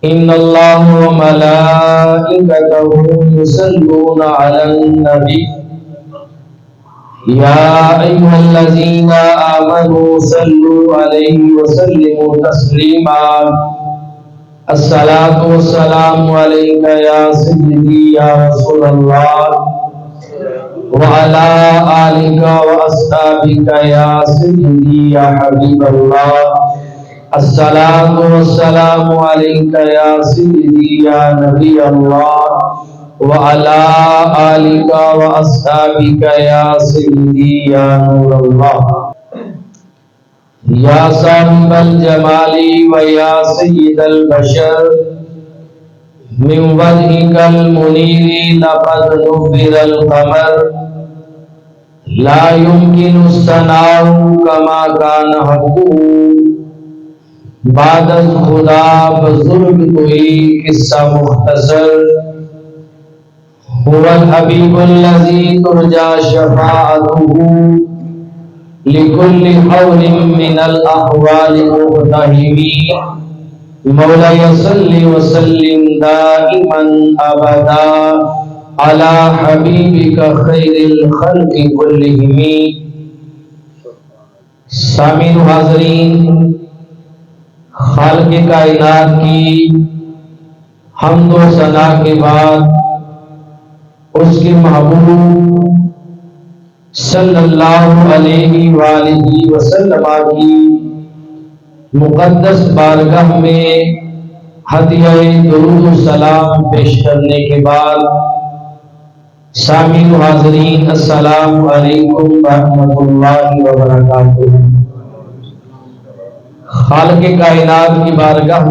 إن الله وملائكته يصلون على النبي يا أيها الذين آمنوا صلوا عليه وسلموا تسليما الصلاة والسلام عليك يا سيدي يا رسول الله وعلى آلك وأصحابك يا سيدي يا حبيب الله الصلاة والسلام عليك يا سيدي يا نبي الله وعلى آلك وأصحابك يا سيدي يا نور الله يا صاحب الجمال ويا سيد البشر من وجهك المنير لقد نفر القمر لا يمكن الثناء كما كان حقه بعد خدا بزرگ کوئی قصہ مختصر هو الحبیب الذي ترجى شفاعته لكل حول من الأحوال مقتحم مولاي صل وسلم دائما أبدا على حبيبك خير الخلق كلهم. سامعین حاضرین، خالق کائنات کی حمد و ثنا کے بعد اس کے محبوب صلی اللہ علیہ وآلہ وسلم کی مقدس بارگاہ میں ہدیہ درود و سلام پیش کرنے کے بعد سامعین و حاضرین السلام علیکم ورحمۃ اللہ وبرکاتہ. خالق کائنات کی بارگاہ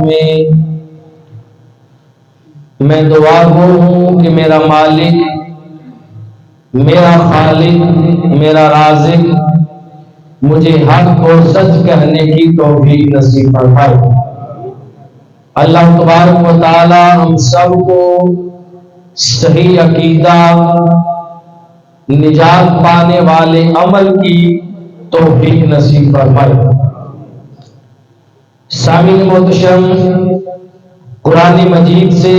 میں دعا گو ہوں کہ میرا مالک، میرا خالق، میرا رازق مجھے حق اور سچ کہنے کی توفیق نصیب فرمائے. اللہ تبارک و تعالی ہم سب کو صحیح عقیدہ، نجات پانے والے عمل کی توفیق نصیب فرمائے. سامعین محتشم، قرآن مجید سے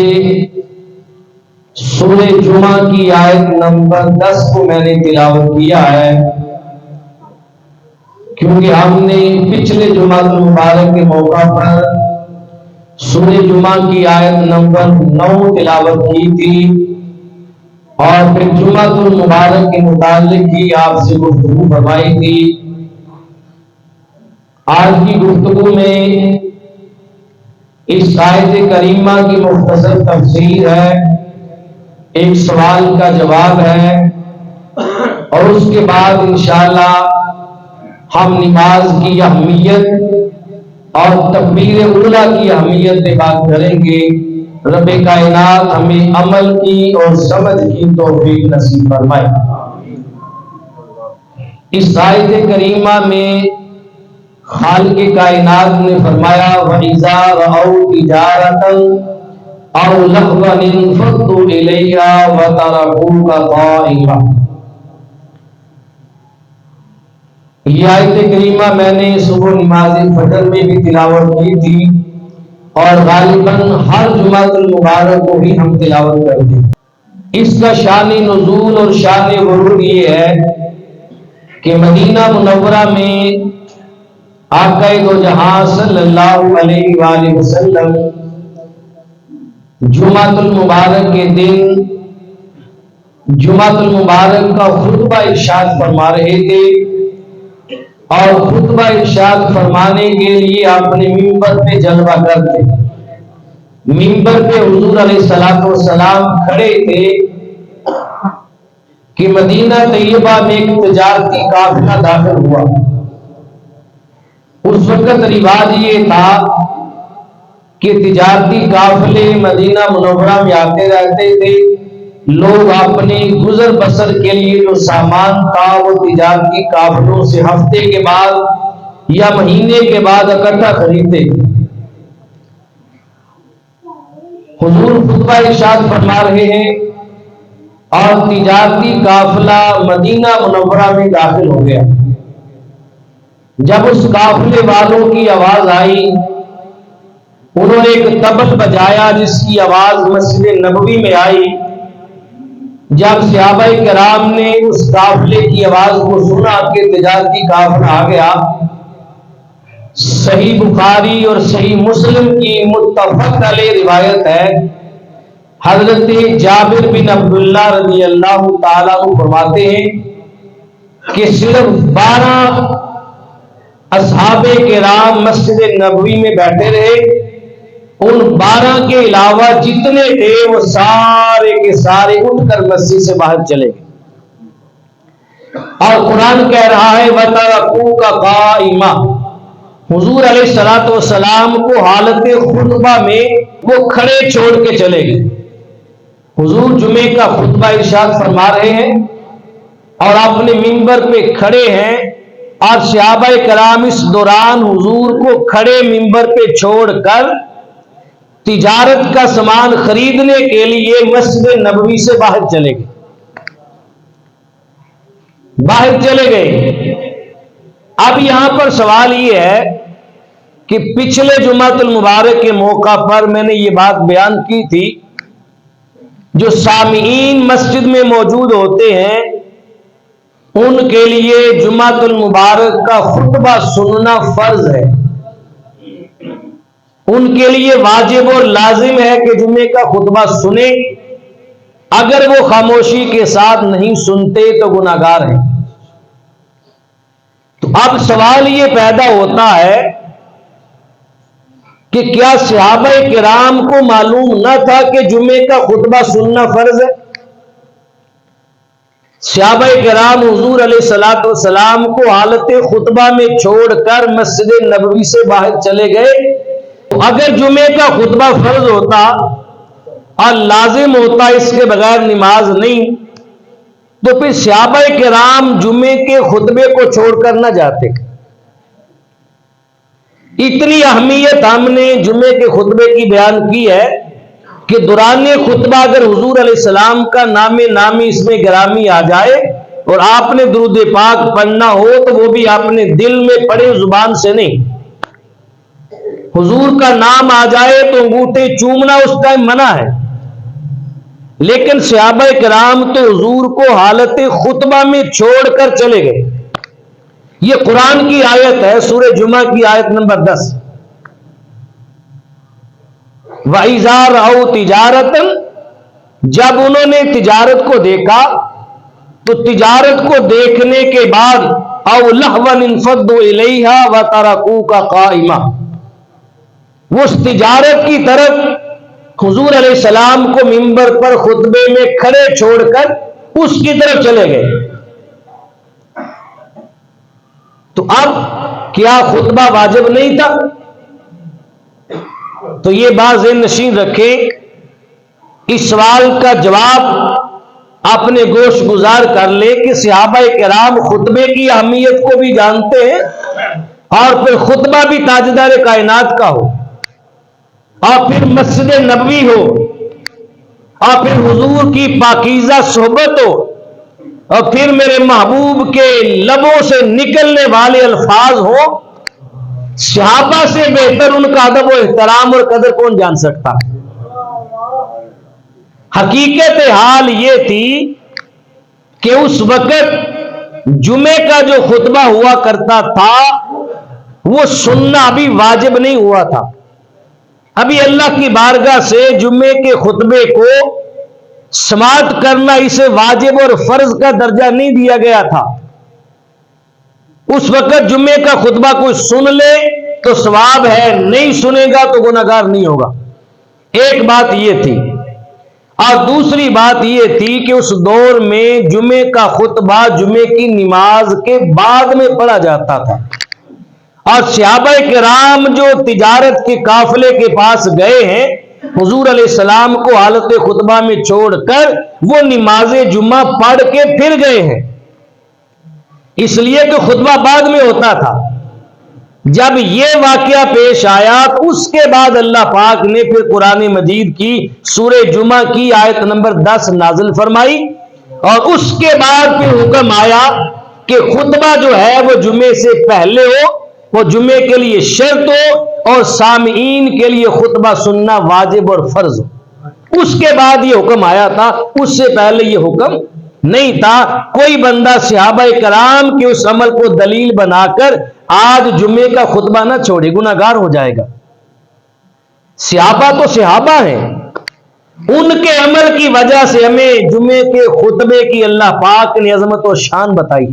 سورہ جمعہ کی آیت نمبر 10 کو میں نے تلاوت کیا ہے، کیونکہ ہم نے پچھلے جمعہ المبارک کے موقع پر سورہ جمعہ کی آیت نمبر 9 تلاوت کی تھی اور پھر جمعہ المبارک کے متعلق ہی آپ سے گفتگو فرمائی تھی. آج کی گفتگو میں اس آیت کریمہ کی مختصر تفسیر ہے، ایک سوال کا جواب ہے، اور اس کے بعد انشاءاللہ ہم نماز کی اہمیت اور تکبیر اولیٰ کی اہمیت پہ بات کریں گے. رب کائنات ہمیں عمل کی اور سمجھ کی توفیق نصیب فرمائے. اس آیت کریمہ میں خالق کائنات نے فرمایا وَإِذَا رَأَوْا تِجَارَةً أَوْ لَهْوًا انفَضُّوا إِلَيْهَا وَتَرَكُوكَ قَائِمًا. یہ آیت کریمہ میں نے صبح نماز فجر میں بھی تلاوت کی تھی اور غالباً ہر جمعہ المبارک کو بھی ہم تلاوت کرتے ہیں. اس کا شان نزول اور شان ورود یہ ہے کہ مدینہ منورہ میں آقا دو جہاں صلی اللہ علیہ وآلہ وسلم جمعہ المبارک کے دن جمعہ المبارک کا خطبہ ارشاد فرما رہے تھے، اور خطبہ ارشاد فرمانے کے لیے اپنے منبر پہ جلوہ کرتے. منبر پہ حضور علیہ الصلوۃ والسلام کھڑے تھے کہ مدینہ طیبہ میں ایک تجارتی قافلہ داخل ہوا. اس وقت رواج یہ تھا کہ تجارتی قافلے مدینہ منورہ میں آتے رہتے تھے. لوگ اپنے گزر بسر کے لیے جو سامان تھا وہ تجارتی قافلوں سے ہفتے کے بعد یا مہینے کے بعد اکٹھا خریدتے. حضور خطبہ ارشاد فرما رہے ہیں اور تجارتی قافلہ مدینہ منورہ میں داخل ہو گیا. جب اس قافلے والوں کی آواز آئی انہوں نے ایک طبل بجایا جس کی آواز مسجد نبوی میں آئی۔ جب صحابہ کرام نے اس قافلے کی آواز کو سنا کہ تجارتی قافلہ آ گیا، صحیح بخاری اور صحیح مسلم کی متفق علیہ روایت ہے، حضرت جابر بن عبداللہ رضی اللہ تعالیٰ عنہ فرماتے ہیں کہ صرف 12 اصحاب کرام مسجد نبوی میں بیٹھے رہے، ان 12 کے علاوہ جتنے تھے وہ سارے کے سارے اٹھ کر مسجد سے باہر چلے گئے، اور قرآن کہہ رہا ہے وَتَرَكُوكَ قَائِمًا، حضور علیہ الصلوۃ والسلام کو حالت خطبہ میں وہ کھڑے چھوڑ کے چلے گئے۔ حضور جمعے کا خطبہ ارشاد فرما رہے ہیں اور اپنے منبر پہ کھڑے ہیں، اور صحابہ کرام اس دوران حضور کو کھڑے منبر پہ چھوڑ کر تجارت کا سامان خریدنے کے لیے مسجد نبوی سے باہر چلے گئے۔ اب یہاں پر سوال یہ ہے کہ پچھلے جمعۃ المبارک کے موقع پر میں نے یہ بات بیان کی تھی، جو سامعین مسجد میں موجود ہوتے ہیں ان کے لیے جمعۃ المبارک کا خطبہ سننا فرض ہے، ان کے لیے واجب اور لازم ہے کہ جمعے کا خطبہ سنیں، اگر وہ خاموشی کے ساتھ نہیں سنتے تو گناہگار ہیں۔ تو اب سوال یہ پیدا ہوتا ہے کہ کیا صحابہ کرام کو معلوم نہ تھا کہ جمعے کا خطبہ سننا فرض ہے؟ صحابہ کرام حضور علیہ الصلوۃ والسلام کو حالت خطبہ میں چھوڑ کر مسجد نبوی سے باہر چلے گئے، تو اگر جمعے کا خطبہ فرض ہوتا اور لازم ہوتا، اس کے بغیر نماز نہیں، تو پھر صحابہ کرام جمعے کے خطبے کو چھوڑ کر نہ جاتے۔ اتنی اہمیت ہم نے جمعے کے خطبے کی بیان کی ہے کہ دوران خطبہ اگر حضور علیہ السلام کا نام نامی اس میں گرامی آ جائے اور آپ نے درود پاک پڑھنا ہو تو وہ بھی اپنے دل میں پڑھے، زبان سے نہیں۔ حضور کا نام آ جائے تو انگوٹھے چومنا اس ٹائم منع ہے، لیکن صحابہ کرام تو حضور کو حالت خطبہ میں چھوڑ کر چلے گئے۔ یہ قرآن کی آیت ہے، سورہ جمعہ کی آیت نمبر 10، وَإِذَا رَأَوْا تِجَارَةً، جب انہوں نے تجارت کو دیکھا تو تجارت کو دیکھنے کے بعد أَوْ لَهْوًا انفضوا إِلَيْهَا وَتَرَكُوكَ قَائِمًا، وہ اس تجارت کی طرف حضور علیہ السلام کو منبر پر خطبے میں کھڑے چھوڑ کر اس کی طرف چلے گئے۔ تو اب کیا خطبہ واجب نہیں تھا؟ تو یہ بات ذہن نشین رکھیں، اس سوال کا جواب اپنے گوش گزار کر لے کہ صحابہ کرام خطبے کی اہمیت کو بھی جانتے ہیں، اور پھر خطبہ بھی تاجدار کائنات کا ہو، اور پھر مسجد نبوی ہو، اور پھر حضور کی پاکیزہ صحبت ہو، اور پھر میرے محبوب کے لبوں سے نکلنے والے الفاظ ہوں، صحابہ سے بہتر ان کا ادب و احترام اور قدر کون جان سکتا؟ حقیقت حال یہ تھی کہ اس وقت جمعے کا جو خطبہ ہوا کرتا تھا وہ سننا ابھی واجب نہیں ہوا تھا، ابھی اللہ کی بارگاہ سے جمعے کے خطبے کو سماعت کرنا اسے واجب اور فرض کا درجہ نہیں دیا گیا تھا۔ اس وقت جمعے کا خطبہ کوئی سن لے تو ثواب ہے، نہیں سنے گا تو گناہگار نہیں ہوگا۔ ایک بات یہ تھی، اور دوسری بات یہ تھی کہ اس دور میں جمعے کا خطبہ جمعے کی نماز کے بعد میں پڑھا جاتا تھا، اور صحابہ کرام جو تجارت کے قافلے کے پاس گئے ہیں حضور علیہ السلام کو حالت خطبہ میں چھوڑ کر وہ نماز جمعہ پڑھ کے پھر گئے ہیں، اس لیے کہ خطبہ بعد میں ہوتا تھا۔ جب یہ واقعہ پیش آیا تو اس کے بعد اللہ پاک نے پھر قرآن مجید کی سورہ جمعہ کی آیت نمبر 10 نازل فرمائی، اور اس کے بعد پھر حکم آیا کہ خطبہ جو ہے وہ جمعے سے پہلے ہو وہ جمعے کے لیے شرط ہو اور سامعین کے لیے خطبہ سننا واجب اور فرض ہو۔ اس کے بعد یہ حکم آیا تھا، اس سے پہلے یہ حکم نہیں تھا۔ کوئی بندہ صحابہ کرام کے اس عمل کو دلیل بنا کر آج جمعے کا خطبہ نہ چھوڑے، گناہ گار ہو جائے گا۔ صحابہ تو صحابہ ہیں، ان کے عمل کی وجہ سے ہمیں جمعے کے خطبے کی اللہ پاک نے عظمت و شان بتائی،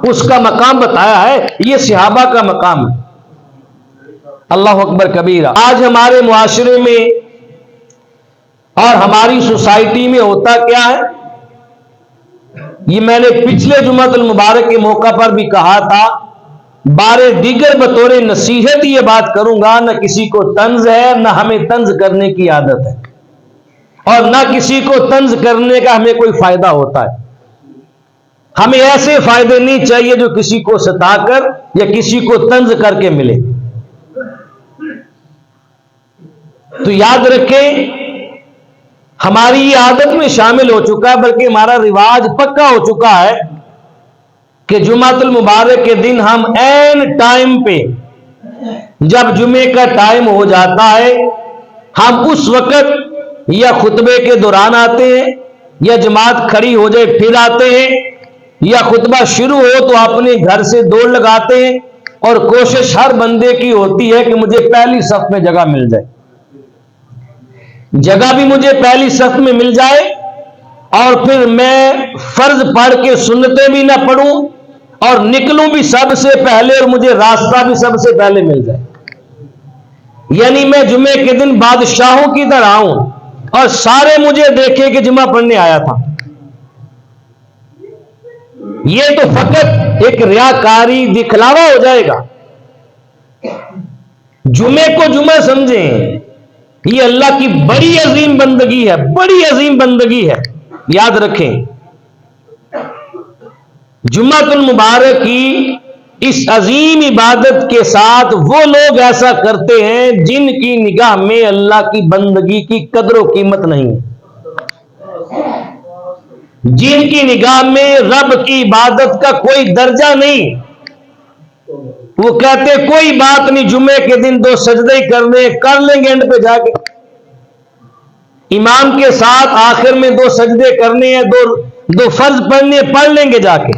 اس کا مقام بتایا ہے، یہ صحابہ کا مقام ہے۔ اللہ اکبر کبیرہ۔ آج ہمارے معاشرے میں اور ہماری سوسائٹی میں ہوتا کیا ہے، یہ میں نے پچھلے جمعۃ المبارک کے موقع پر بھی کہا تھا، بارے دیگر بطور نصیحت یہ بات کروں گا، نہ کسی کو طنز ہے، نہ ہمیں طنز کرنے کی عادت ہے، اور نہ کسی کو طنز کرنے کا ہمیں کوئی فائدہ ہوتا ہے۔ ہمیں ایسے فائدے نہیں چاہیے جو کسی کو ستا کر یا کسی کو طنز کر کے ملے۔ تو یاد رکھیں، ہماری یہ عادت میں شامل ہو چکا ہے، بلکہ ہمارا رواج پکا ہو چکا ہے کہ جمعۃ المبارک کے دن ہم عین ٹائم پہ، جب جمعے کا ٹائم ہو جاتا ہے، ہم اس وقت یا خطبے کے دوران آتے ہیں، یا جماعت کھڑی ہو جائے پھر آتے ہیں، یا خطبہ شروع ہو تو اپنے گھر سے دوڑ لگاتے ہیں، اور کوشش ہر بندے کی ہوتی ہے کہ مجھے پہلی صف میں جگہ مل جائے، جگہ بھی مجھے پہلی صف میں مل جائے، اور پھر میں فرض پڑھ کے سنتیں بھی نہ پڑھوں اور نکلوں بھی سب سے پہلے، اور مجھے راستہ بھی سب سے پہلے مل جائے۔ یعنی میں جمعے کے دن بادشاہوں کی طرح ہوں اور سارے مجھے دیکھیں کہ جمعہ پڑھنے آیا تھا۔ یہ تو فقط ایک ریاکاری دکھلاوا ہو جائے گا۔ جمعے کو جمعہ سمجھیں، یہ اللہ کی بڑی عظیم بندگی ہے، بڑی عظیم بندگی ہے، یاد رکھیں۔ جمعۃ المبارک کی اس عظیم عبادت کے ساتھ وہ لوگ ایسا کرتے ہیں جن کی نگاہ میں اللہ کی بندگی کی قدر و قیمت نہیں ہے، جن کی نگاہ میں رب کی عبادت کا کوئی درجہ نہیں۔ وہ کہتے کوئی بات نہیں، جمعے کے دن 2 سجدے ہی کر لیں گے، اینڈ پہ جا کے امام کے ساتھ آخر میں 2 سجدے کرنے ہیں، دو فرض پڑھنے، پڑھ لیں گے جا کے۔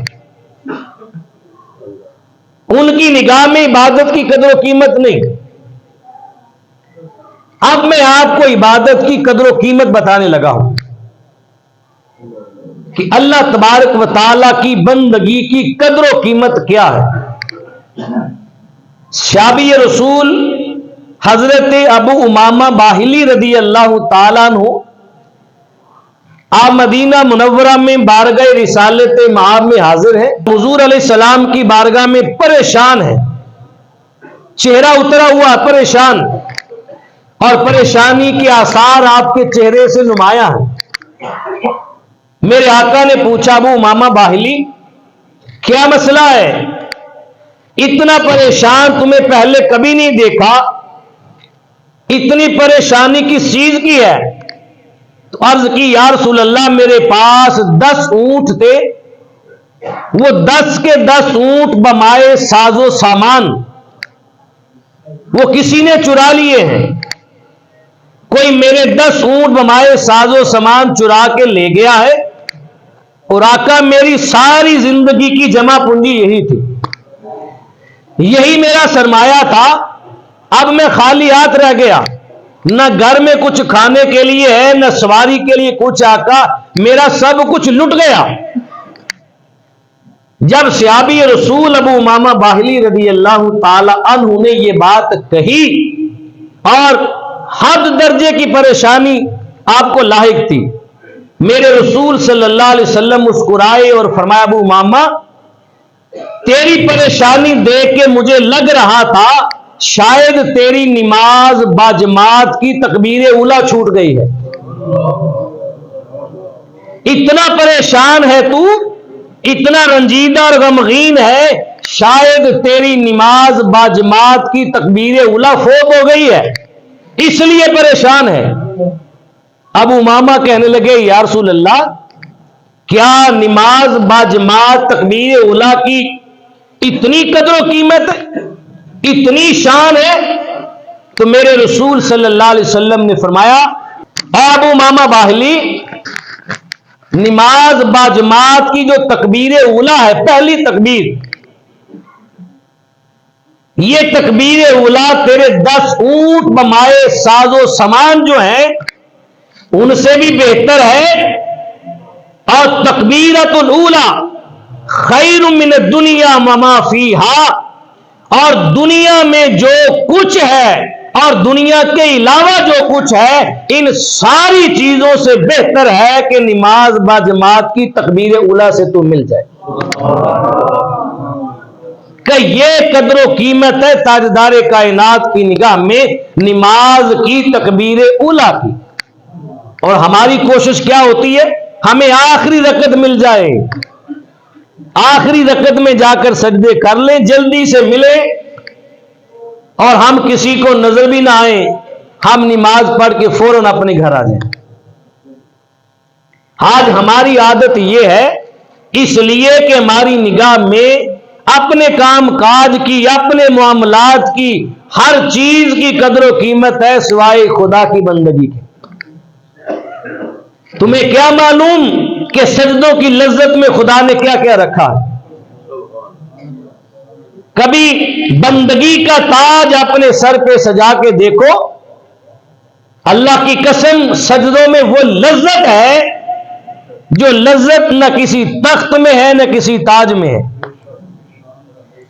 ان کی نگاہ میں عبادت کی قدر و قیمت نہیں۔ اب میں آپ کو عبادت کی قدر و قیمت بتانے لگا ہوں کہ اللہ تبارک و تعالی کی بندگی کی قدر و قیمت کیا ہے۔ صحابی رسول حضرت ابو امامہ باہلی رضی اللہ تعالیٰ عنہ آپ مدینہ منورہ میں بارگاہ رسالت معاب میں حاضر ہیں، حضور علیہ السلام کی بارگاہ میں پریشان ہے، چہرہ اترا ہوا پریشان، اور پریشانی کے آثار آپ کے چہرے سے نمایاں ہیں۔ میرے آقا نے پوچھا، ابو امامہ باہلی کیا مسئلہ ہے؟ اتنا پریشان تمہیں پہلے کبھی نہیں دیکھا، اتنی پریشانی کس چیز کی ہے؟ تو عرض کی، یا رسول اللہ میرے پاس 10 اونٹ تھے، وہ 10 کے 10 اونٹ بمائے ساز و سامان وہ کسی نے چرا لیے ہیں، کوئی میرے 10 اونٹ بمائے ساز و سامان چرا کے لے گیا ہے، اور آقا میری ساری زندگی کی جمع پونجی یہی تھی، یہی میرا سرمایہ تھا، اب میں خالی ہاتھ رہ گیا، نہ گھر میں کچھ کھانے کے لیے ہے، نہ سواری کے لیے کچھ، آقا میرا سب کچھ لٹ گیا۔ جب صحابی رسول ابو امامہ باہلی رضی اللہ تعالی عنہ نے یہ بات کہی اور حد درجے کی پریشانی آپ کو لاحق تھی، میرے رسول صلی اللہ علیہ وسلم مسکرائے اور فرمایا، ابو امامہ تیری پریشانی دیکھ کے مجھے لگ رہا تھا شاید تیری نماز باجماعت کی تکبیر اولیٰ چھوٹ گئی ہے، اتنا پریشان ہے تو، اتنا رنجیدہ اور غمگین ہے، شاید تیری نماز باجماعت کی تکبیر اولیٰ فوت ہو گئی ہے، اس لیے پریشان ہے۔ ابو امامہ کہنے لگے، یا رسول اللہ کیا نماز باجماعت تکبیر اولیٰ کی اتنی قدر و قیمت ہے؟ اتنی شان ہے تو میرے رسول صلی اللہ علیہ وسلم نے فرمایا، ابو امامہ باہلی، نماز باجماعت کی جو تکبیر اولا ہے، پہلی تکبیر، یہ تکبیر اولا تیرے 10 اونٹ بمائے ساز و سامان جو ہیں ان سے بھی بہتر ہے، اور تکبیرۃ الاولا خیر من الدنیا وما فیہا، اور دنیا میں جو کچھ ہے اور دنیا کے علاوہ جو کچھ ہے ان ساری چیزوں سے بہتر ہے کہ نماز باجماعت کی تکبیر اولا سے تو مل جائے۔ کہ یہ قدر و قیمت ہے تاجدار کائنات کی نگاہ میں نماز کی تکبیر اولا کی۔ اور ہماری کوشش کیا ہوتی ہے؟ ہمیں آخری رکعت مل جائے، آخری رکعت میں جا کر سجدے کر لیں، جلدی سے ملے، اور ہم کسی کو نظر بھی نہ آئے، ہم نماز پڑھ کے فوراً اپنے گھر آ جائیں۔ آج ہماری عادت یہ ہے، اس لیے کہ ہماری نگاہ میں اپنے کام کاج کی، اپنے معاملات کی، ہر چیز کی قدر و قیمت ہے سوائے خدا کی بندگی کے۔ تمہیں کیا معلوم کہ سجدوں کی لذت میں خدا نے کیا کیا رکھا ہے؟ کبھی بندگی کا تاج اپنے سر پہ سجا کے دیکھو، اللہ کی قسم سجدوں میں وہ لذت ہے جو لذت نہ کسی تخت میں ہے نہ کسی تاج میں ہے۔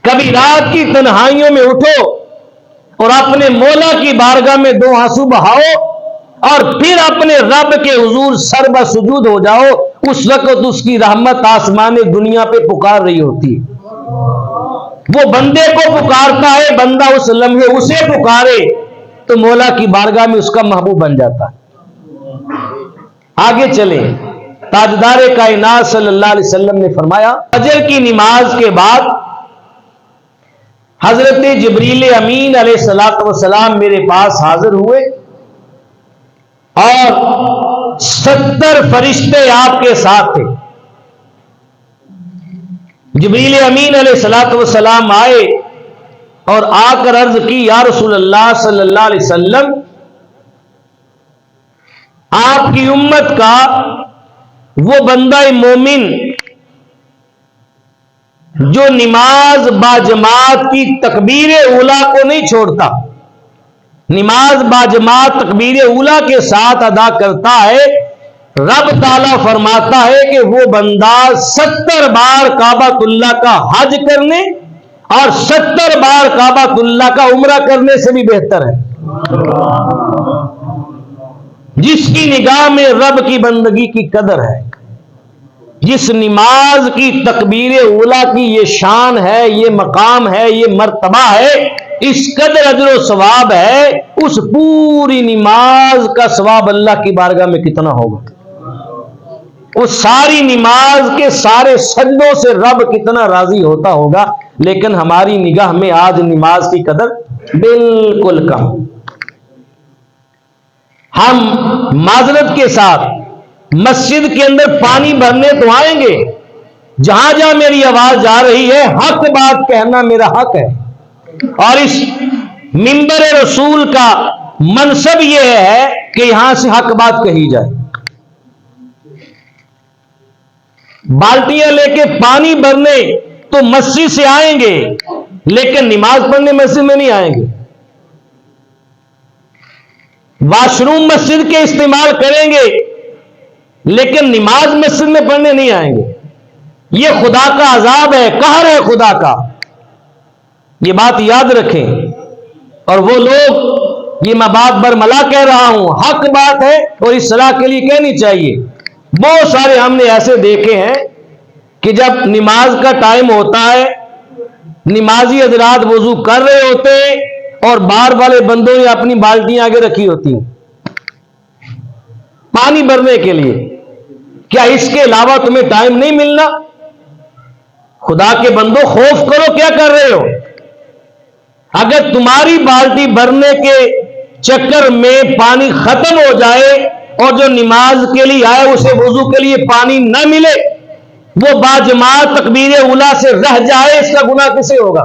کبھی رات کی تنہائیوں میں اٹھو اور اپنے مولا کی بارگاہ میں 2 آنسو بہاؤ اور پھر اپنے رب کے حضور سر بسجود ہو جاؤ، اس وقت اس کی رحمت آسمان دنیا پہ پکار رہی ہوتی ہے۔ وہ بندے کو پکارتا ہے، بندہ اس لمحے اسے پکارے تو مولا کی بارگاہ میں اس کا محبوب بن جاتا ہے۔ آگے چلیں، تاجدار کائنات صلی اللہ علیہ وسلم نے فرمایا، فجر کی نماز کے بعد حضرت جبریل امین علیہ الصلوۃ والسلام میرے پاس حاضر ہوئے اور 70 فرشتے آپ کے ساتھ تھے۔ جبریل امین علیہ الصلوۃ والسلام آئے اور آ کر عرض کی، یا رسول اللہ صلی اللہ علیہ وسلم، آپ کی امت کا وہ بندہ مومن جو نماز باجماعت کی تکبیر اولا کو نہیں چھوڑتا، نماز باجماعت تکبیر اولا کے ساتھ ادا کرتا ہے، رب تعالیٰ فرماتا ہے کہ وہ بندہ 70 بار کعبۃ اللہ کا حج کرنے اور 70 بار کعبۃ اللہ کا عمرہ کرنے سے بھی بہتر ہے۔ جس کی نگاہ میں رب کی بندگی کی قدر ہے، جس نماز کی تکبیر اولا کی یہ شان ہے، یہ مقام ہے، یہ مرتبہ ہے، اس قدر اجر و ثواب ہے، اس پوری نماز کا ثواب اللہ کی بارگاہ میں کتنا ہوگا؟ اس ساری نماز کے سارے سجدوں سے رب کتنا راضی ہوتا ہوگا، لیکن ہماری نگاہ میں آج نماز کی قدر بالکل کم۔ ہم معذرت کے ساتھ مسجد کے اندر پانی بھرنے تو آئیں گے، جہاں جہاں میری آواز جا رہی ہے حق بات کہنا میرا حق ہے، اور اس منبر رسول کا منصب یہ ہے کہ یہاں سے حق بات کہی جائے۔ بالٹیاں لے کے پانی بھرنے تو مسجد سے آئیں گے، لیکن نماز پڑھنے مسجد میں نہیں آئیں گے۔ واش روم مسجد کے استعمال کریں گے، لیکن نماز مسجد میں پڑھنے نہیں آئیں گے۔ یہ خدا کا عذاب ہے، قہر ہے خدا کا، یہ بات یاد رکھیں۔ اور وہ لوگ، یہ میں بات برملا کہہ رہا ہوں، حق بات ہے اور اصلاح کے لیے کہنی چاہیے۔ بہت سارے ہم نے ایسے دیکھے ہیں کہ جب نماز کا ٹائم ہوتا ہے، نمازی حضرات وضو کر رہے ہوتے ہیں اور باہر والے بندوں نے اپنی بالٹیاں آگے رکھی ہوتی ہیں پانی بھرنے کے لیے۔ کیا اس کے علاوہ تمہیں ٹائم نہیں ملنا؟ خدا کے بندو، خوف کرو، کیا کر رہے ہو؟ اگر تمہاری بالٹی بھرنے کے چکر میں پانی ختم ہو جائے اور جو نماز کے لیے آئے اسے وضو کے لیے پانی نہ ملے، وہ باجماعت تکبیر اولا سے رہ جائے، اس کا گناہ کسے ہوگا؟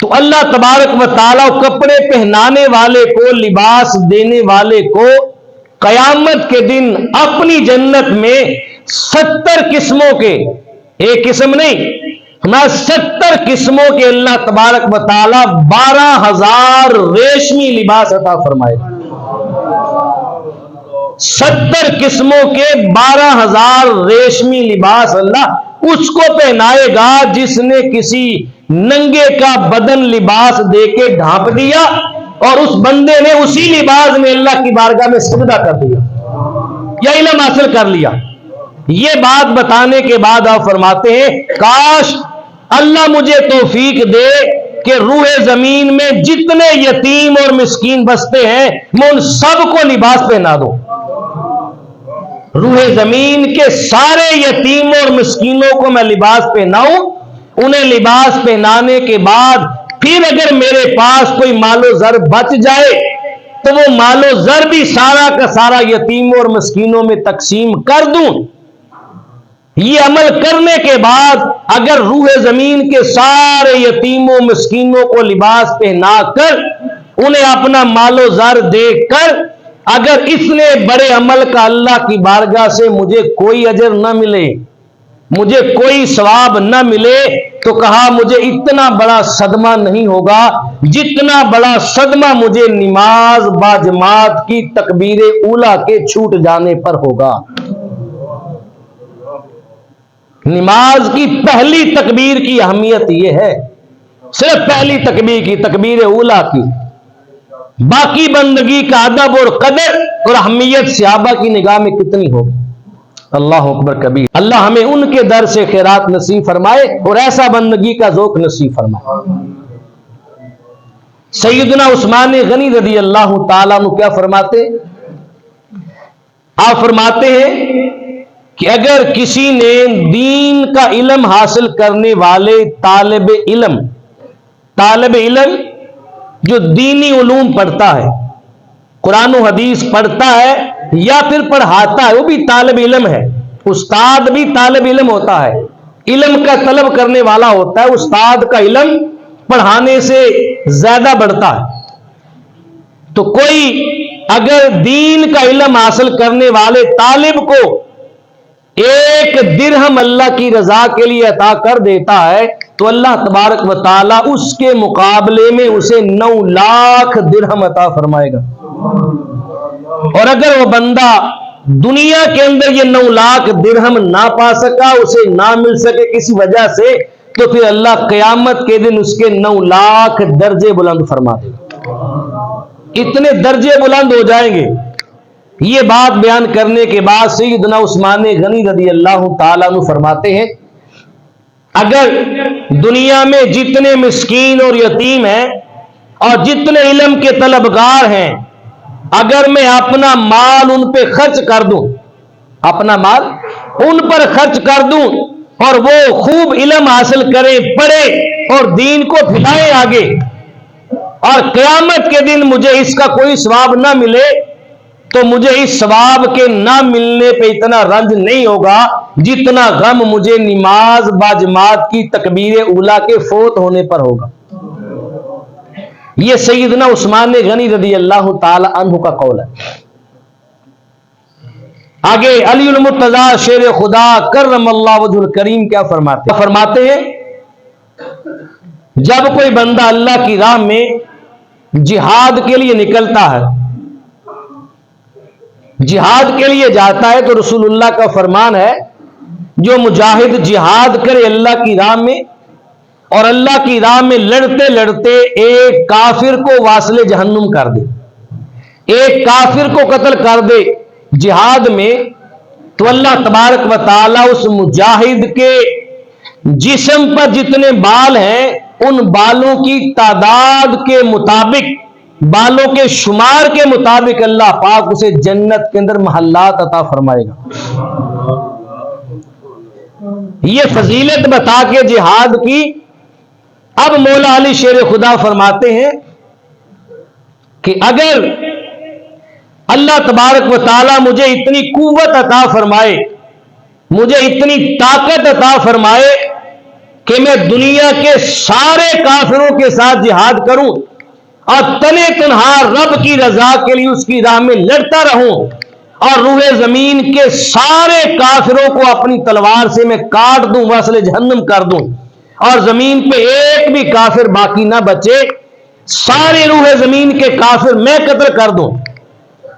تو اللہ تبارک و تعالیٰ کپڑے پہنانے والے کو، لباس دینے والے کو قیامت کے دن اپنی جنت میں 70 قسموں کے، ایک قسم نہیں، 70 قسموں کے اللہ تبارک و تعالیٰ 12,000 ریشمی لباس عطا فرمائے گا۔ 70 قسموں کے 12,000 ریشمی لباس اللہ اس کو پہنائے گا جس نے کسی ننگے کا بدن لباس دے کے ڈھانپ دیا اور اس بندے نے اسی لباس میں اللہ کی بارگاہ میں سجدہ کر دیا یا علم حاصل کر لیا۔ یہ بات بتانے کے بعد آپ فرماتے ہیں کاش اللہ مجھے توفیق دے کہ روح زمین میں جتنے یتیم اور مسکین بستے ہیں میں ان سب کو لباس پہنا دوں۔ روح زمین کے سارے یتیموں اور مسکینوں کو میں لباس پہناؤں، انہیں لباس پہنانے کے بعد پھر اگر میرے پاس کوئی مال و زر بچ جائے تو وہ مال و زر بھی سارا کا سارا یتیموں اور مسکینوں میں تقسیم کر دوں۔ یہ عمل کرنے کے بعد اگر روح زمین کے سارے یتیموں مسکینوں کو لباس پہنا کر انہیں اپنا مال و زر دے کر اگر اس نے بڑے عمل کا اللہ کی بارگاہ سے مجھے کوئی اجر نہ ملے، مجھے کوئی ثواب نہ ملے، تو کہا مجھے اتنا بڑا صدمہ نہیں ہوگا جتنا بڑا صدمہ مجھے نماز باجماعت کی تکبیر اولیٰ کے چھوٹ جانے پر ہوگا۔ نماز کی پہلی تکبیر کی اہمیت یہ ہے، صرف پہلی تکبیر کی، تکبیر اولیٰ کی، باقی بندگی کا ادب اور قدر اور اہمیت صحابہ کی نگاہ میں کتنی ہوگی۔ اللہ اکبر کبیر۔ اللہ ہمیں ان کے در سے خیرات نصیب فرمائے اور ایسا بندگی کا ذوق نصیب فرمائے۔ سیدنا عثمان غنی رضی اللہ تعالیٰ عنہ کیا فرماتے؟ آپ فرماتے ہیں کہ اگر کسی نے دین کا علم حاصل کرنے والے طالب علم جو دینی علوم پڑھتا ہے، قرآن و حدیث پڑھتا ہے یا پھر پڑھاتا ہے، وہ بھی طالب علم ہے۔ استاد بھی طالب علم ہوتا ہے، علم کا طلب کرنے والا ہوتا ہے۔ استاد کا علم پڑھانے سے زیادہ بڑھتا ہے۔ تو کوئی اگر دین کا علم حاصل کرنے والے طالب کو 1 درہم اللہ کی رضا کے لیے عطا کر دیتا ہے تو اللہ تبارک و تعالیٰ اس کے مقابلے میں اسے 9 لاکھ درہم عطا فرمائے گا۔ اور اگر وہ بندہ دنیا کے اندر یہ 9 لاکھ درہم نہ پا سکا، اسے نہ مل سکے کسی وجہ سے، تو پھر اللہ قیامت کے دن اس کے 9 لاکھ درجے بلند فرما دے گا۔ اتنے درجے بلند ہو جائیں گے۔ یہ بات بیان کرنے کے بعد سیدنا عثمان غنی رضی اللہ تعالیٰ عنہ فرماتے ہیں اگر دنیا میں جتنے مسکین اور یتیم ہیں اور جتنے علم کے طلبگار ہیں، اگر میں اپنا مال ان پہ خرچ کر دوں، اپنا مال ان پر خرچ کر دوں اور وہ خوب علم حاصل کریں، پڑھیں اور دین کو پھیلائیں آگے، اور قیامت کے دن مجھے اس کا کوئی ثواب نہ ملے، تو مجھے اس ثواب کے نہ ملنے پہ اتنا رنج نہیں ہوگا جتنا غم مجھے نماز باجماعت کی تکبیر اولیٰ کے فوت ہونے پر ہوگا۔ یہ سیدنا عثمان غنی رضی اللہ تعالی عنہ کا قول ہے۔ آگے علی المرتضیٰ شیر خدا کرم اللہ وجہ الکریم کیا فرماتے ہیں جب کوئی بندہ اللہ کی راہ میں جہاد کے لیے نکلتا ہے، جہاد کے لیے جاتا ہے، تو رسول اللہ کا فرمان ہے جو مجاہد جہاد کرے اللہ کی راہ میں اور اللہ کی راہ میں لڑتے لڑتے ایک کافر کو واصل جہنم کر دے، ایک کافر کو قتل کر دے جہاد میں، تو اللہ تبارک و تعالی اس مجاہد کے جسم پر جتنے بال ہیں ان بالوں کی تعداد کے مطابق، بالوں کے شمار کے مطابق اللہ پاک اسے جنت کے اندر محلات عطا فرمائے گا۔ یہ فضیلت بتا کے جہاد کی اب مولا علی شیر خدا فرماتے ہیں کہ اگر اللہ تبارک و تعالی مجھے اتنی قوت عطا فرمائے، مجھے اتنی طاقت عطا فرمائے کہ میں دنیا کے سارے کافروں کے ساتھ جہاد کروں اور تنے تنہا رب کی رضا کے لیے اس کی راہ میں لڑتا رہوں اور روح زمین کے سارے کافروں کو اپنی تلوار سے میں کاٹ دوں، وصل جہنم کر دوں، اور زمین پہ ایک بھی کافر باقی نہ بچے، سارے روح زمین کے کافر میں قتل کر دوں۔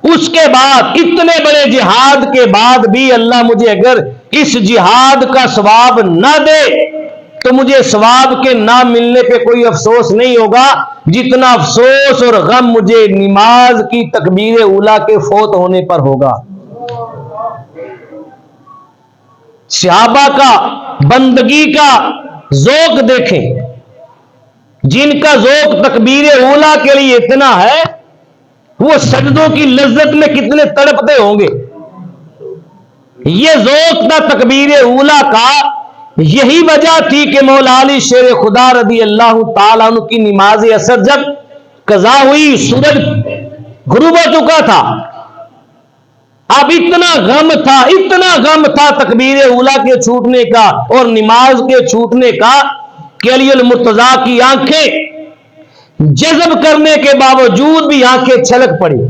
اس کے بعد اتنے بڑے جہاد کے بعد بھی اللہ مجھے اگر اس جہاد کا ثواب نہ دے تو مجھے ثواب کے نہ ملنے پہ کوئی افسوس نہیں ہوگا جتنا افسوس اور غم مجھے نماز کی تکبیر اولیٰ کے فوت ہونے پر ہوگا۔ صحابہ کا بندگی کا ذوق دیکھیں، جن کا ذوق تکبیر اولیٰ کے لیے اتنا ہے وہ سجدوں کی لذت میں کتنے تڑپتے ہوں گے۔ یہ ذوق تھا تکبیر اولیٰ کا، یہی وجہ تھی کہ مولا علی شیر خدا رضی اللہ تعالیٰ عنہ کی نماز عصر جب قضا ہوئی، سورج غروب ہو چکا تھا، اب اتنا غم تھا تکبیر اولیٰ کے چھوٹنے کا اور نماز کے چھوٹنے کا کہ علی المرتضیٰ کی آنکھیں جذب کرنے کے باوجود بھی آنکھیں چھلک پڑی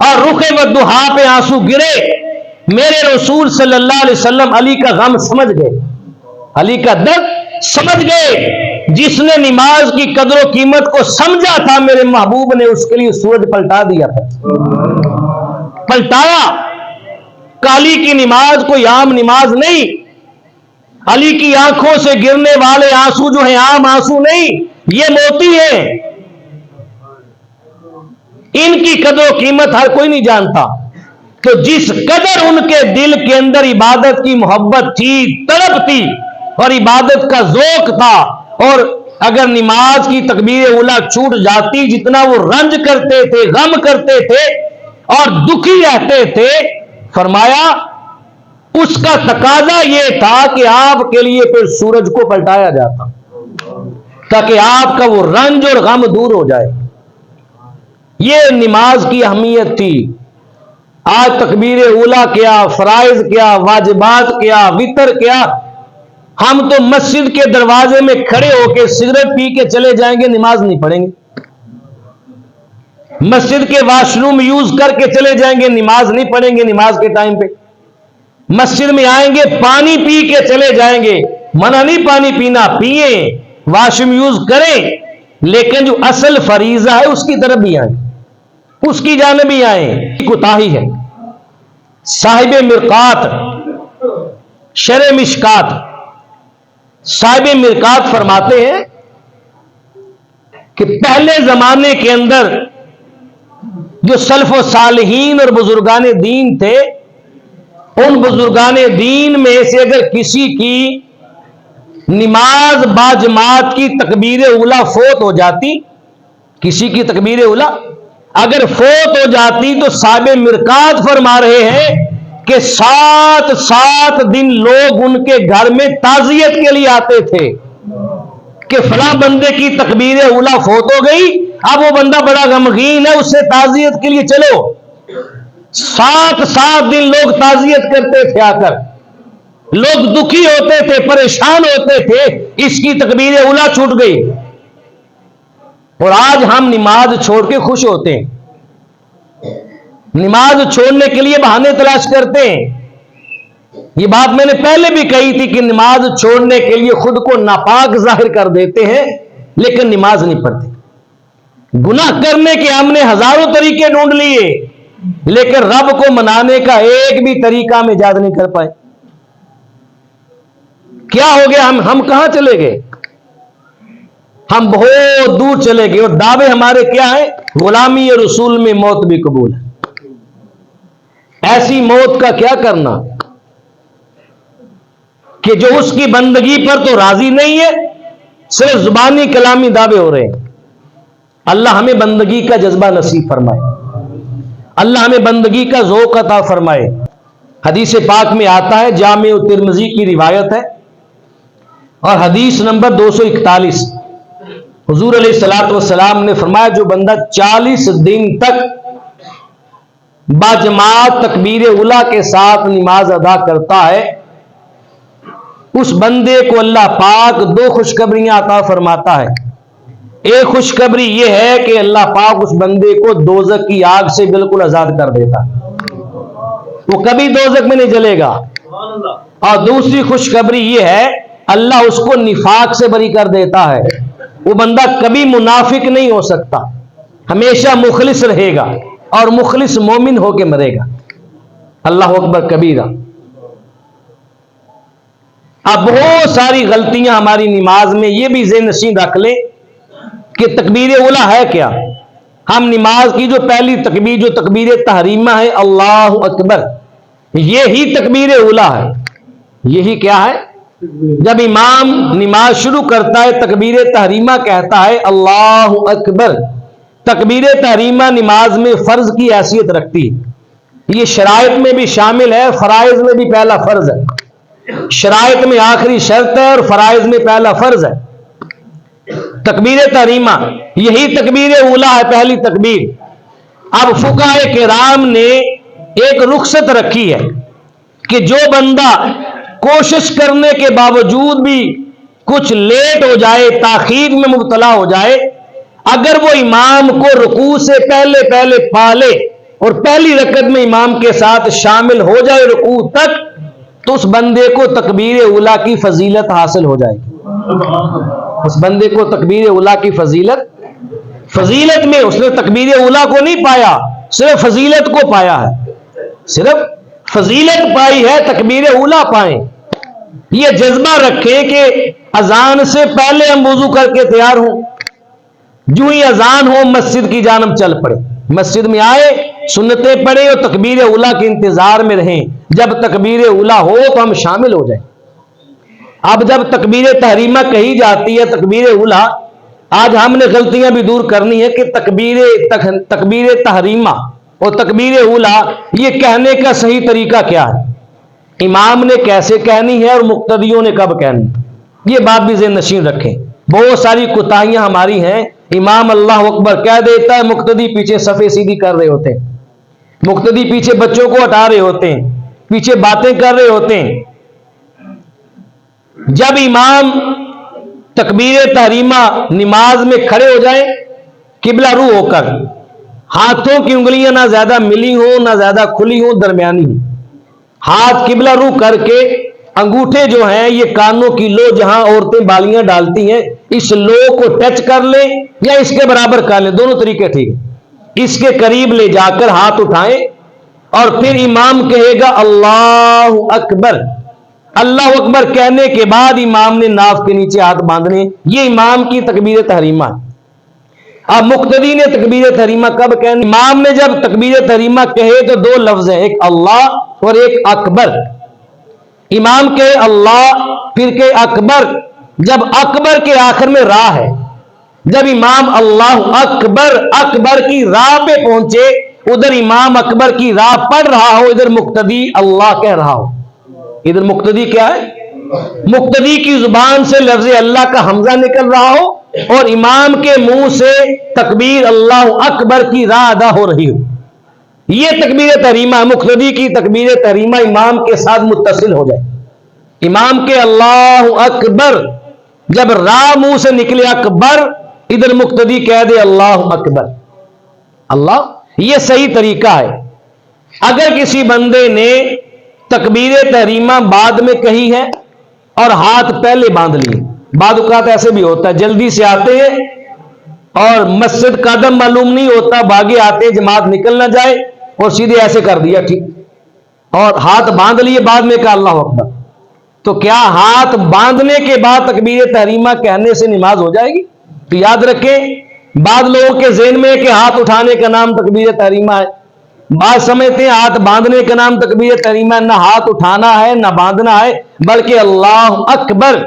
اور رخ والضحیٰ پہ آنسو گرے۔ میرے رسول صلی اللہ علیہ وسلم علی کا غم سمجھ گئے، علی کا درد سمجھ گئے۔ جس نے نماز کی قدر و قیمت کو سمجھا تھا میرے محبوب نے اس کے لیے سورج پلٹا دیا تھا، پلٹایا۔ کالی کی نماز کوئی عام نماز نہیں، علی کی آنکھوں سے گرنے والے آنسو جو ہیں عام آنسو نہیں، یہ موتی ہیں، ان کی قدر و قیمت ہر کوئی نہیں جانتا۔ تو جس قدر ان کے دل کے اندر عبادت کی محبت تھی، طلب تھی اور عبادت کا ذوق تھا، اور اگر نماز کی تکبیر اولیٰ چھوٹ جاتی جتنا وہ رنج کرتے تھے، غم کرتے تھے اور دکھی رہتے تھے، فرمایا اس کا تقاضا یہ تھا کہ آپ کے لیے پھر سورج کو پلٹایا جاتا تاکہ آپ کا وہ رنج اور غم دور ہو جائے۔ یہ نماز کی اہمیت تھی۔ آج تکبیر اولیٰ کیا، فرائض کیا، واجبات کیا، وتر کیا، ہم تو مسجد کے دروازے میں کھڑے ہو کے سگریٹ پی کے چلے جائیں گے، نماز نہیں پڑھیں گے۔ مسجد کے واش روم یوز کر کے چلے جائیں گے، نماز نہیں پڑھیں گے نماز کے ٹائم پہ۔ مسجد میں آئیں گے پانی پی کے چلے جائیں گے، منع نہیں پانی پینا، پیئیں، واش روم یوز کریں، لیکن جو اصل فریضہ ہے اس کی طرف بھی آئیں، اس کی جانب بھی آئیں۔ کوتاہی ہے۔ صاحب مرقات شرح مشکات، صاحب مرقات فرماتے ہیں کہ پہلے زمانے کے اندر جو سلف و صالحین اور بزرگان دین تھے، ان بزرگان دین میں سے اگر کسی کی نماز باجماعت کی تکبیر اولیٰ فوت ہو جاتی، کسی کی تکبیر اولیٰ اگر فوت ہو جاتی تو صاحب مرقات فرما رہے ہیں کہ 7 دن لوگ ان کے گھر میں تعزیت کے لیے آتے تھے کہ فلاں بندے کی تکبیر اولیٰ فوت ہو گئی، اب وہ بندہ بڑا غمگین ہے، اس سے تعزیت کے لیے چلو۔ 7 دن لوگ تعزیت کرتے تھے، آ کر لوگ دکھی ہوتے تھے، پریشان ہوتے تھے، اس کی تکبیر اولیٰ چھوٹ گئی۔ اور آج ہم نماز چھوڑ کے خوش ہوتے ہیں، نماز چھوڑنے کے لیے بہانے تلاش کرتے ہیں۔ یہ بات میں نے پہلے بھی کہی تھی کہ نماز چھوڑنے کے لیے خود کو ناپاک ظاہر کر دیتے ہیں لیکن نماز نہیں پڑھتے۔ گناہ کرنے کے ہم نے ہزاروں طریقے ڈھونڈ لیے لیکن رب کو منانے کا ایک بھی طریقہ ہم ایجاد نہیں کر پائے۔ کیا ہو گیا؟ ہم کہاں چلے گئے؟ ہم بہت دور چلے گئے اور دعوے ہمارے کیا ہیں؟ غلامی اور رسول میں موت بھی قبول ہے۔ ایسی موت کا کیا کرنا کہ جو اس کی بندگی پر تو راضی نہیں ہے، صرف زبانی کلامی دعوے ہو رہے ہیں۔ اللہ ہمیں بندگی کا جذبہ نصیب فرمائے، اللہ ہمیں بندگی کا ذوق عطا فرمائے۔ حدیث پاک میں آتا ہے، جامع ترمذی کی روایت ہے اور حدیث نمبر 241، حضور علیہ الصلوۃ والسلام نے فرمایا جو بندہ 40 دن تک باجماعت تکبیر اولیٰ کے ساتھ نماز ادا کرتا ہے اس بندے کو اللہ پاک دو خوشخبریاں عطا فرماتا ہے۔ ایک خوشخبری یہ ہے کہ اللہ پاک اس بندے کو دوزخ کی آگ سے بالکل آزاد کر دیتا ہے، وہ کبھی دوزخ میں نہیں جلے گا۔ اور دوسری خوشخبری یہ ہے اللہ اس کو نفاق سے بری کر دیتا ہے، وہ بندہ کبھی منافق نہیں ہو سکتا، ہمیشہ مخلص رہے گا اور مخلص مومن ہو کے مرے گا۔ اللہ اکبر کبیرہ۔ اب بہت ساری غلطیاں ہماری نماز میں، یہ بھی ذہن نشین رکھ لیں کہ تکبیر اولیٰ ہے کیا۔ ہم نماز کی جو پہلی تکبیر، جو تکبیر تحریمہ ہے اللہ اکبر، یہی تکبیر اولیٰ ہے۔ یہی کیا ہے؟ جب امام نماز شروع کرتا ہے تکبیر تحریمہ کہتا ہے اللہ اکبر۔ تکبیر تحریمہ نماز میں فرض کی حیثیت رکھتی ہے، یہ شرائط میں بھی شامل ہے، فرائض میں بھی پہلا فرض ہے، شرائط میں آخری شرط ہے اور فرائض میں پہلا فرض ہے۔ تکبیر تحریمہ یہی تکبیر اولیٰ ہے، پہلی تکبیر۔ اب فقہاء کرام نے ایک رخصت رکھی ہے کہ جو بندہ کوشش کرنے کے باوجود بھی کچھ لیٹ ہو جائے، تاخیر میں مبتلا ہو جائے، اگر وہ امام کو رکوع سے پہلے پہلے پا لے اور پہلی رکعت میں امام کے ساتھ شامل ہو جائے رکوع تک، تو اس بندے کو تکبیر اولیٰ کی فضیلت حاصل ہو جائے گی۔ اس بندے کو تکبیر اولیٰ کی فضیلت میں اس نے تکبیر اولیٰ کو نہیں پایا، صرف فضیلت کو پایا ہے، صرف فضیلت پائی ہے، تکبیر اولیٰ پائیں۔ یہ جذبہ رکھیں کہ اذان سے پہلے ہم وضو کر کے تیار ہوں، جو ہی اذان ہو مسجد کی جانب چل پڑے، مسجد میں آئے، سنتیں پڑھیں اور تکبیر اولیٰ کے انتظار میں رہیں، جب تکبیر اولیٰ ہو تو ہم شامل ہو جائیں۔ اب جب تکبیر تحریمہ کہی جاتی ہے تکبیر اولیٰ، آج ہم نے غلطیاں بھی دور کرنی ہے کہ تکبیر تحریمہ اور تکبیر اولیٰ یہ کہنے کا صحیح طریقہ کیا ہے، امام نے کیسے کہنی ہے اور مقتدیوں نے کب کہنی، یہ بات بھی ذہن نشین رکھیں۔ بہت ساری کوتاہیاں ہماری ہیں، امام اللہ اکبر کہہ دیتا ہے، مقتدی پیچھے صفیں سیدھی کر رہے ہوتے ہیں، مقتدی پیچھے بچوں کو ہٹا رہے ہوتے ہیں، پیچھے باتیں کر رہے ہوتے ہیں۔ جب امام تکبیر تحریمہ نماز میں کھڑے ہو جائیں قبلہ رو ہو کر، ہاتھوں کی انگلیاں نہ زیادہ ملی ہوں نہ زیادہ کھلی ہوں، درمیانی ہوں، ہاتھ قبلہ رو کر کے انگوٹھے جو ہیں یہ کانوں کی لو جہاں عورتیں بالیاں ڈالتی ہیں، اس لو کو ٹچ کر لیں یا اس کے برابر کر لیں، دونوں طریقے ٹھیک ہے۔ اس کے قریب لے جا کر ہاتھ اٹھائیں اور پھر امام کہے گا اللہ اکبر۔ اللہ اکبر کہنے کے بعد امام نے ناف کے نیچے ہاتھ باندھنے، یہ امام کی تکبیر تحریمہ ہے۔ اب مقتدی نے تکبیر تحریمہ کب کہنی؟ امام نے جب تکبیر تحریمہ کہے تو دو لفظ ہیں، ایک اللہ اور ایک اکبر۔ امام کہے اللہ پھر کہ اکبر، جب اکبر کے آخر میں را ہے، جب امام اللہ اکبر اکبر کی راہ پہ پہنچے، ادھر امام اکبر کی راہ پڑھ رہا ہو، ادھر مقتدی اللہ کہہ رہا ہو، ادھر مقتدی کیا ہے؟ مقتدی کی زبان سے لفظ اللہ کا حمزہ نکل رہا ہو اور امام کے منہ سے تکبیر اللہ اکبر کی راہ ادا ہو رہی ہو، یہ تکبیر تحریمہ۔ مقتدی کی تکبیر تحریمہ امام کے ساتھ متصل ہو جائے، امام کے اللہ اکبر جب راہ منہ سے نکلے اکبر، ادھر مقتدی کہہ دے اللہ اکبر۔ اللہ، یہ صحیح طریقہ ہے۔ اگر کسی بندے نے تکبیر تحریمہ بعد میں کہی ہے اور ہاتھ پہلے باندھ لیے، بعض اوقات ایسے بھی ہوتا ہے جلدی سے آتے ہیں اور مسجد قدم معلوم نہیں ہوتا، بھاگے آتے ہیں جماعت نکل نہ جائے اور سیدھے ایسے کر دیا ٹھیک، اور ہاتھ باندھ لیے بعد میں کہا اللہ اکبر، تو کیا ہاتھ باندھنے کے بعد تکبیر تحریمہ کہنے سے نماز ہو جائے گی؟ تو یاد رکھیں، بعض لوگوں کے ذہن میں ہے کہ ہاتھ اٹھانے کا نام تکبیر تحریمہ ہے، بعض سمجھتے ہیں ہاتھ باندھنے کا نام تکبیر تحریمہ ہے، نہ ہاتھ اٹھانا ہے نہ باندھنا ہے، بلکہ اللہ اکبر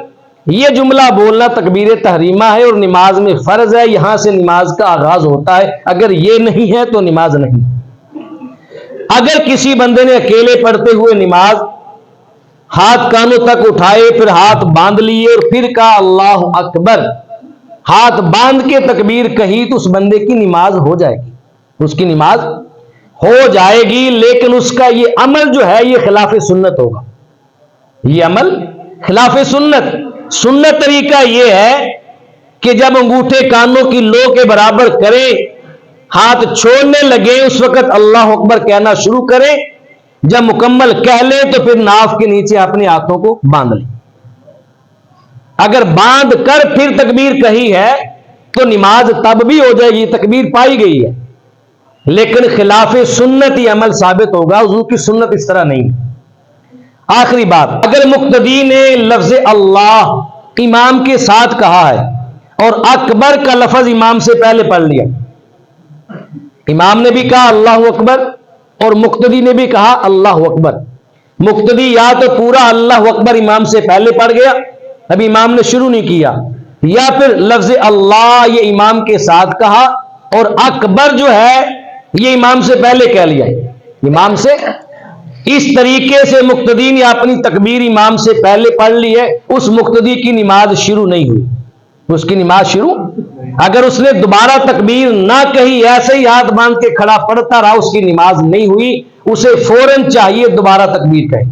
یہ جملہ بولنا تکبیر تحریمہ ہے اور نماز میں فرض ہے، یہاں سے نماز کا آغاز ہوتا ہے، اگر یہ نہیں ہے تو نماز نہیں۔ اگر کسی بندے نے اکیلے پڑھتے ہوئے نماز ہاتھ کانوں تک اٹھائے، پھر ہاتھ باندھ لیے اور پھر کہا اللہ اکبر، ہاتھ باندھ کے تکبیر کہی، تو اس بندے کی نماز ہو جائے گی، اس کی نماز ہو جائے گی، لیکن اس کا یہ عمل جو ہے یہ خلاف سنت ہوگا، یہ عمل خلاف سنت طریقہ یہ ہے کہ جب انگوٹھے کانوں کی لو کے برابر کریں، ہاتھ چھوڑنے لگے، اس وقت اللہ اکبر کہنا شروع کریں، جب مکمل کہہ لیں تو پھر ناف کے نیچے اپنے ہاتھوں کو باندھ لیں۔ اگر باندھ کر پھر تکبیر کہی ہے تو نماز تب بھی ہو جائے گی، تکبیر پائی گئی ہے، لیکن خلاف سنت ہی عمل ثابت ہوگا، حضور کی سنت اس طرح نہیں۔ آخری بات، اگر مقتدی نے لفظ اللہ امام کے ساتھ کہا ہے اور اکبر کا لفظ امام سے پہلے پڑھ لیا، امام نے بھی کہا اللہ اکبر اور مقتدی نے بھی کہا اللہ اکبر، مقتدی یا تو پورا اللہ اکبر امام سے پہلے پڑھ گیا، ابھی امام نے شروع نہیں کیا، یا پھر لفظ اللہ یہ امام کے ساتھ کہا اور اکبر جو ہے یہ امام سے پہلے کہہ لیا، امام سے اس طریقے سے مقتدی نے اپنی تکبیر امام سے پہلے پڑھ لی ہے، اس مقتدی کی نماز شروع نہیں ہوئی، اس کی نماز شروع، اگر اس نے دوبارہ تکبیر نہ کہی، ایسے ہی ہاتھ باندھ کے کھڑا پڑتا رہا، اس کی نماز نہیں ہوئی، اسے فوراً چاہیے دوبارہ تکبیر کہے۔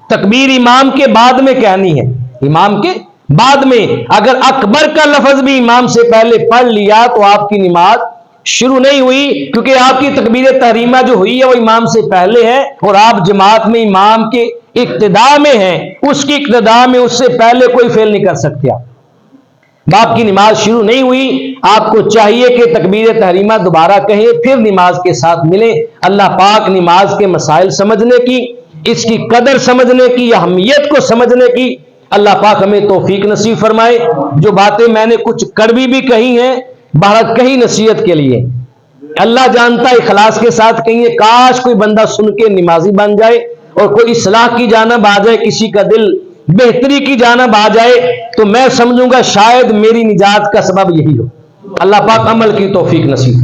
تکبیر امام کے بعد میں کہنی ہے، امام کے بعد میں، اگر اکبر کا لفظ بھی امام سے پہلے پڑھ لیا تو آپ کی نماز شروع نہیں ہوئی، کیونکہ آپ کی تکبیر تحریمہ جو ہوئی ہے وہ امام سے پہلے ہے اور آپ جماعت میں امام کے اقتدا میں ہیں، اس کی اقتدا میں اس سے پہلے کوئی فعل نہیں کر سکتے آپ کی نماز شروع نہیں ہوئی، آپ کو چاہیے کہ تکبیر تحریمہ دوبارہ کہیں، پھر نماز کے ساتھ ملیں۔ اللہ پاک نماز کے مسائل سمجھنے کی، اس کی قدر سمجھنے کی، اہمیت کو سمجھنے کی اللہ پاک ہمیں توفیق نصیب فرمائے۔ جو باتیں میں نے کچھ کڑوی بھی کہی ہیں، بہرحال کہیں نصیحت کے لیے، اللہ جانتا ہے اخلاص کے ساتھ کہیں، کاش کوئی بندہ سن کے نمازی بن جائے اور کوئی اصلاح کی جانب آ جائے، کسی کا دل بہتری کی جانب آ جائے، تو میں سمجھوں گا شاید میری نجات کا سبب یہی ہو۔ اللہ پاک عمل کی توفیق نصیب۔